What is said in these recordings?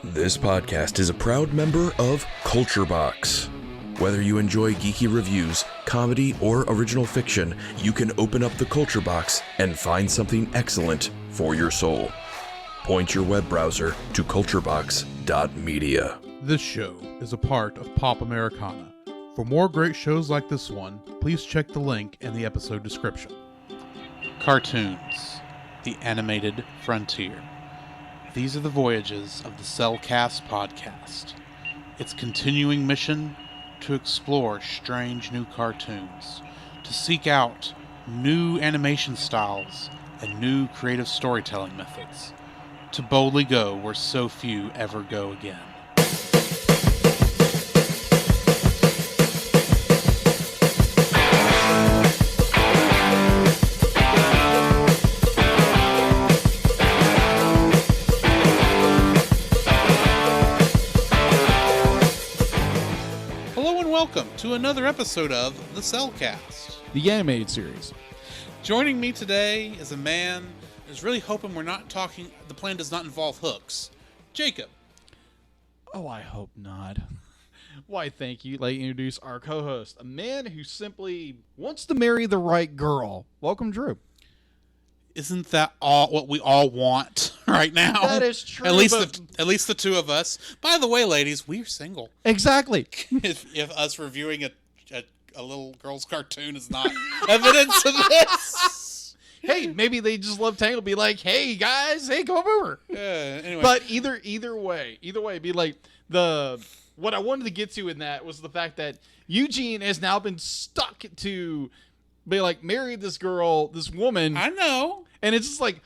This podcast is a proud member of Culture Box. Whether you enjoy geeky reviews, comedy, or original fiction, you can open up the Culture Box and find something excellent for your soul. Point your web browser to culturebox.media. This show is a part of Pop Americana. For more great shows like this one, please check the link in the episode description. Cartoons, the animated frontier. These are the voyages of the Cellcast podcast. Its continuing mission: to explore strange new cartoons, to seek out new animation styles and new creative storytelling methods, to boldly go where so few ever go again. Welcome to another episode of the Cellcast, the animated series. Joining me today is a man who's really hoping we're not talking, the plan does not involve hooks. Jacob. Oh, I hope not. Why, thank you. Let me introduce our co-host, a man who simply wants to marry the right girl. Welcome, Drew. Isn't that all what we all want right now? That is true. At least the two of us. By the way, ladies, we're single. Exactly. if us reviewing a little girl's cartoon is not evidence of this. Hey, maybe they just love Tangled. Be like, hey guys, hey, come over. Anyway. But either way, be like what I wanted to get to in that was the fact that Eugene has now been stuck to be like, marry this girl, this woman. I know. And it's just like,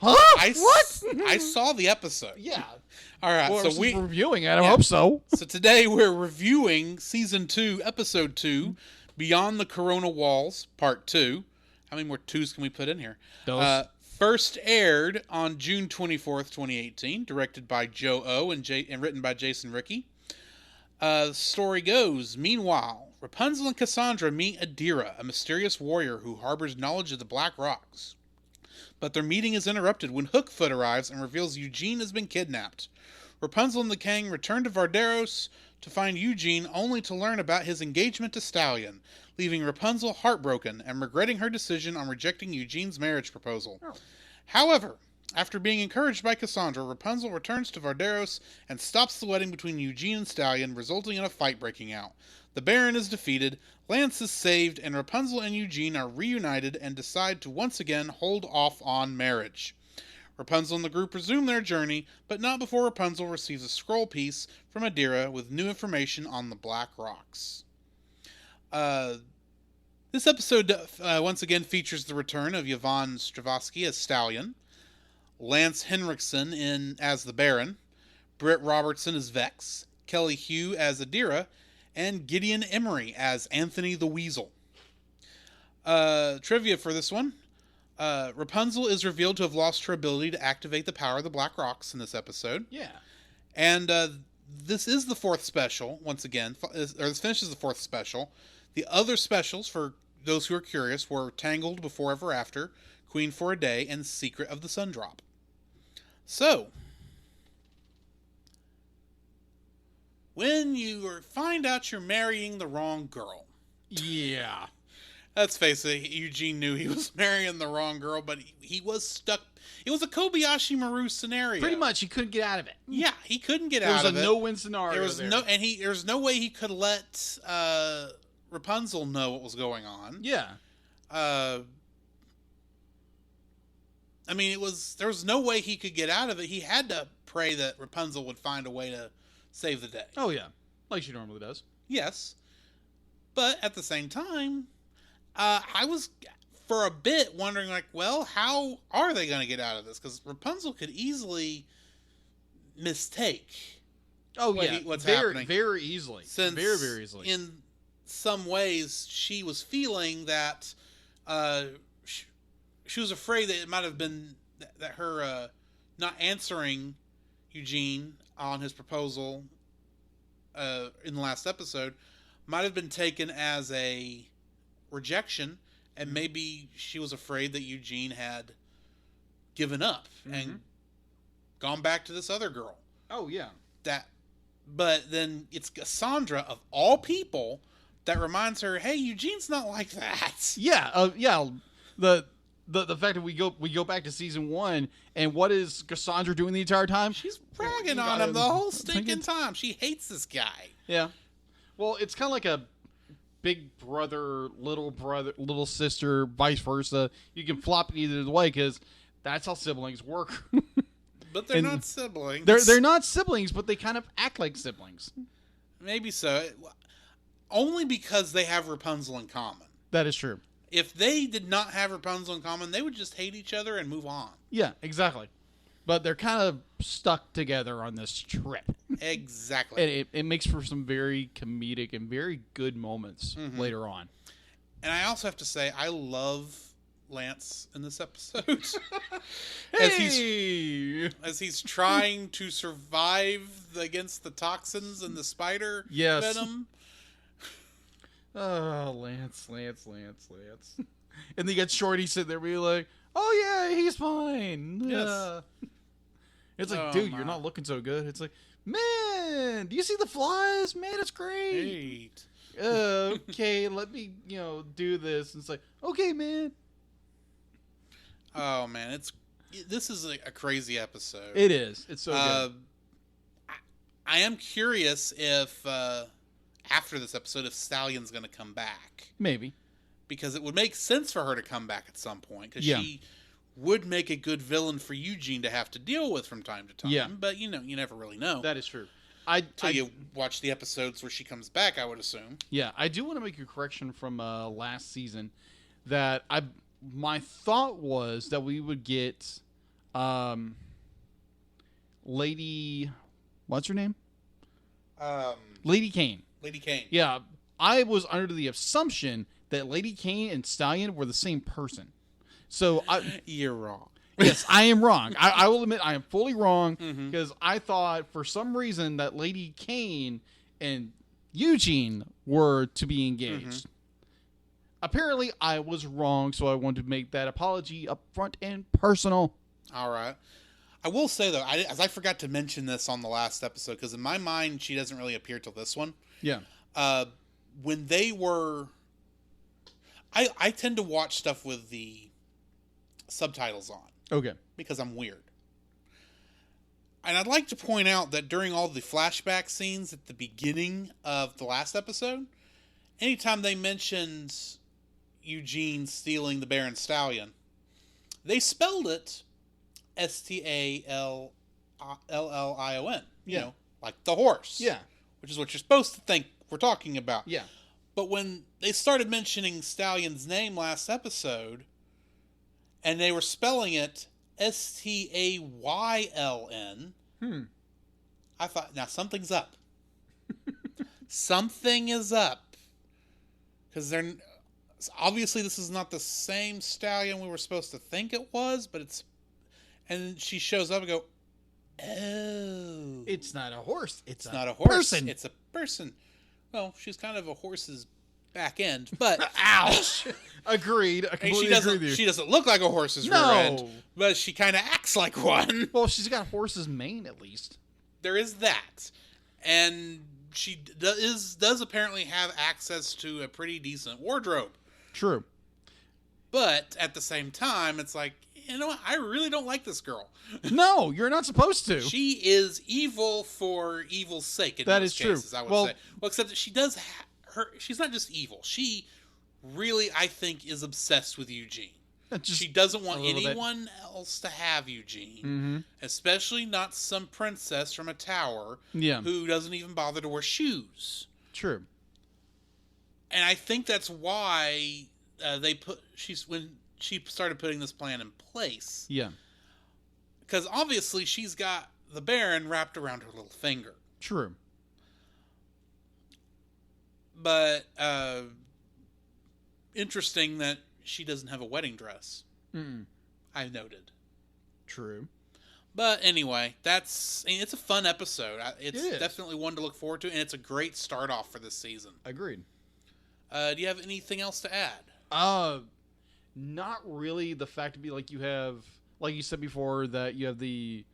what? I saw the episode. Yeah. All right. Well, so we're reviewing it. I hope so. So today we're reviewing season 2, episode 2, Beyond the Corona Walls, part 2. How many more 2s can we put in here? First aired on June 24th, 2018, directed by Joe O and written by Jason Rickey. The story goes, meanwhile, Rapunzel and Cassandra meet Adira, a mysterious warrior who harbors knowledge of the Black Rocks. But their meeting is interrupted when Hookfoot arrives and reveals Eugene has been kidnapped. Rapunzel and the gang return to Varderos to find Eugene, only to learn about his engagement to Stallion, leaving Rapunzel heartbroken and regretting her decision on rejecting Eugene's marriage proposal. Oh. However, after being encouraged by Cassandra, Rapunzel returns to Varderos and stops the wedding between Eugene and Stallion, resulting in a fight breaking out. The Baron is defeated, Lance is saved, and Rapunzel and Eugene are reunited and decide to once again hold off on marriage. Rapunzel and the group resume their journey, but not before Rapunzel receives a scroll piece from Adira with new information on the Black Rocks. This episode once again features the return of Yvonne Strahovski as Stallion, Lance Henriksen as the Baron, Britt Robertson as Vex, Kelly Hugh as Adira, and Gideon Emery as Anthony the Weasel. Trivia for this one. Rapunzel is revealed to have lost her ability to activate the power of the Black Rocks in this episode. Yeah. And this is the 4th special, once again. This finishes the 4th special. The other specials, for those who are curious, were Tangled, Before Ever After, Queen for a Day, and Secret of the Sundrop. So, when you find out you're marrying the wrong girl. Yeah. Let's face it, Eugene knew he was marrying the wrong girl, but he was stuck. It was a Kobayashi Maru scenario. Pretty much, he couldn't get out of it. Yeah, he couldn't get out of it. There was a no-win scenario there was no way he could let Rapunzel know what was going on. Yeah. I mean, there was no way he could get out of it. He had to pray that Rapunzel would find a way to save the day. Oh, yeah. Like she normally does. Yes. But at the same time, I was, for a bit, wondering, like, well, how are they going to get out of this? Because Rapunzel could easily mistake what's happening. Very easily. Since very, very easily. In some ways, she was feeling that she was afraid that it might have been that her not answering Eugene on his proposal in the last episode might have been taken as a rejection, and maybe she was afraid that Eugene had given up and gone back to this other girl. Oh yeah. But then it's Cassandra of all people that reminds her, "Hey, Eugene's not like that." Yeah. Yeah. The fact that we go back to season 1, and what is Cassandra doing the entire time? She's bragging on him the whole stinking time. She hates this guy. Yeah. Well, it's kind of like a big brother, little sister, vice versa. You can flop it either way because that's how siblings work. But they're not siblings. They're not siblings, but they kind of act like siblings. Maybe so. Only because they have Rapunzel in common. That is true. If they did not have Rapunzel in common, they would just hate each other and move on. Yeah, exactly. But they're kind of stuck together on this trip. Exactly. And it makes for some very comedic and very good moments later on. And I also have to say, I love Lance in this episode. Hey! As he's trying to survive against the toxins and the spider venom. Oh, Lance. And they get Shorty sitting there being like, oh, yeah, he's fine. Yes. It's like, dude, you're not looking so good. It's like, man, do you see the flies? Man, it's great. Okay, let me, do this. And it's like, okay, man. Oh, man, this is a crazy episode. It is. It's so good. I am curious if... after this episode, if Stallion's going to come back. Maybe. Because it would make sense for her to come back at some point. Because she would make a good villain for Eugene to have to deal with from time to time. Yeah. But, you never really know. That is true. Until you watch the episodes where she comes back, I would assume. Yeah, I do want to make a correction from last season. That my thought was that we would get Lady... What's her name? Lady Kane. Lady Kane. Yeah, I was under the assumption that Lady Kane and Stallion were the same person. So you're wrong. Yes, I am wrong. I will admit I am fully wrong because I thought for some reason that Lady Kane and Eugene were to be engaged. Apparently, I was wrong, so I wanted to make that apology up front and personal. All right. I will say, though, as I forgot to mention this on the last episode, because in my mind, she doesn't really appear till this one. Yeah. When they were... I tend to watch stuff with the subtitles on. Okay. Because I'm weird. And I'd like to point out that during all the flashback scenes at the beginning of the last episode, anytime they mentioned Eugene stealing the Baron Stallion, they spelled it Stallion. You know, like the horse. Yeah. Which is what you're supposed to think we're talking about. Yeah. But when they started mentioning Stallion's name last episode, and they were spelling it Stayln, I thought, now something's up. Something is up. Because they're... Obviously, this is not the same stallion we were supposed to think it was, but it's... And she shows up and go, oh. It's not a horse. It's not a horse. Person. It's a person. Well, she's kind of a horse's back end, but... Ouch! Agreed. I completely agree with you. She doesn't look like a horse's rear end, but she kind of acts like one. Well, she's got a horse's mane, at least. There is that. And she does apparently have access to a pretty decent wardrobe. True. But at the same time, it's like, you know what? I really don't like this girl. No, you're not supposed to. She is evil for evil's sake in most cases, I would say. Well, except that she does she's not just evil. She really, I think, is obsessed with Eugene. She doesn't want anyone else to have Eugene, especially not some princess from a tower who doesn't even bother to wear shoes. True. And I think that's why when she started putting this plan in place. Yeah. Because obviously she's got the Baron wrapped around her little finger. True. But interesting that she doesn't have a wedding dress. I noted. True. But anyway, it's a fun episode. It's definitely one to look forward to, and it's a great start off for this season. Agreed. Do you have anything else to add? Not really. The fact to be like you have, like you said before, that you have the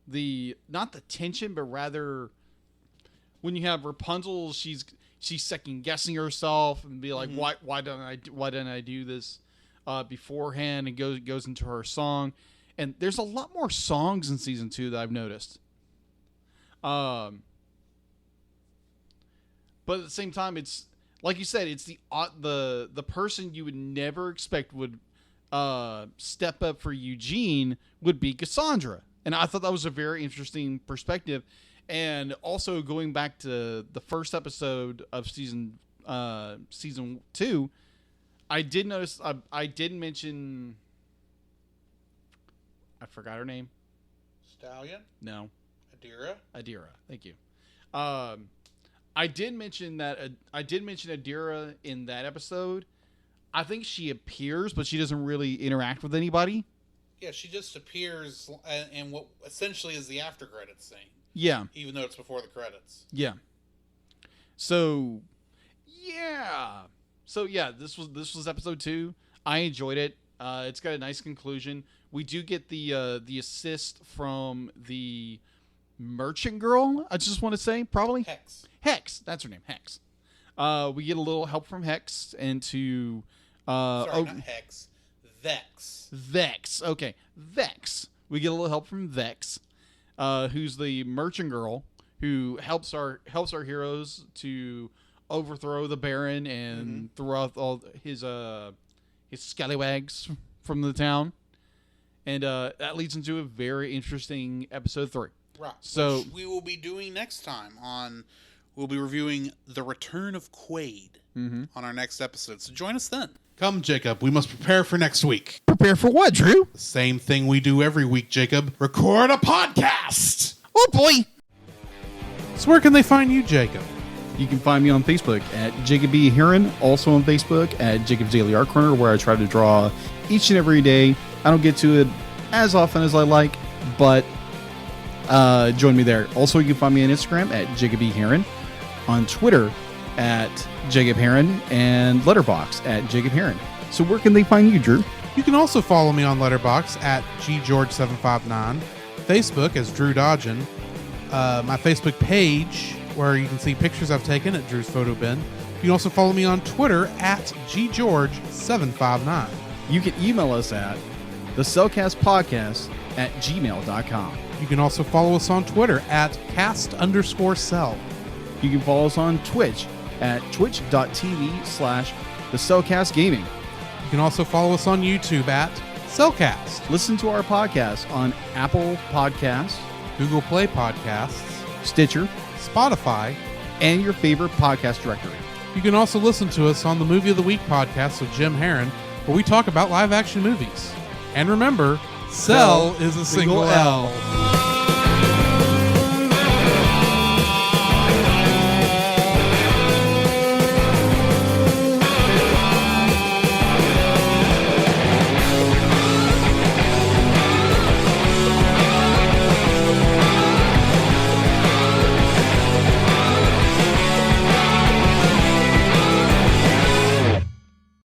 not the tension, but rather when you have Rapunzel, she's second guessing herself and be like, why didn't I do this beforehand, and goes into her song. And there's a lot more songs in season 2 that I've noticed. But at the same time, it's like you said, it's the person you would never expect would step up for Eugene would be Cassandra. And I thought that was a very interesting perspective. And also going back to the first episode of season 2, I did notice I did mention, I forgot her name. Stallion? No. Adira. Thank you. I did mention Adira in that episode. I think she appears, but she doesn't really interact with anybody. Yeah, she just appears in what essentially is the after credits scene. Yeah. Even though it's before the credits. Yeah. So, yeah. This was episode 2. I enjoyed it. It's got a nice conclusion. We do get the assist from the merchant girl, I just want to say, probably. Hex. That's her name, Hex. We get a little help from Hex into... not Hex. Vex. Okay. Vex. We get a little help from Vex, who's the merchant girl who helps our heroes to overthrow the Baron and throw out all his scallywags from the town. And that leads into a very interesting episode 3. Right. So which we will be doing next time we'll be reviewing The Return of Quaid on our next episode. So join us then. Come, Jacob. We must prepare for next week. Prepare for what, Drew? The same thing we do every week, Jacob. Record a podcast. Oh, boy. So where can they find you, Jacob? You can find me on Facebook at Jacob B. Heron, also on Facebook at Jacob's Daily Art Corner, where I try to draw each and every day. I don't get to it as often as I like, but join me there. Also, you can find me on Instagram at Jacob B. Heron, on Twitter at Jacob Heron, and Letterboxd at Jacob Heron. So where can they find you, Drew? You can also follow me on Letterboxd at GGeorge759, Facebook as Drew Dodgen, my Facebook page where you can see pictures I've taken at Drew's Photo Bin. You can also follow me on Twitter at GGeorge759. You can email us at thecellcastpodcast@gmail.com. You can also follow us on Twitter at cast_cell. You can follow us on Twitch at twitch.tv/thecellcastgaming. You can also follow us on YouTube at Cellcast. Listen to our podcast on Apple Podcasts, Google Play Podcasts, Stitcher, Spotify, and your favorite podcast directory. You can also listen to us on the Movie of the Week podcast with Jim Heron, where we talk about live-action movies. And remember, Cell is a single L.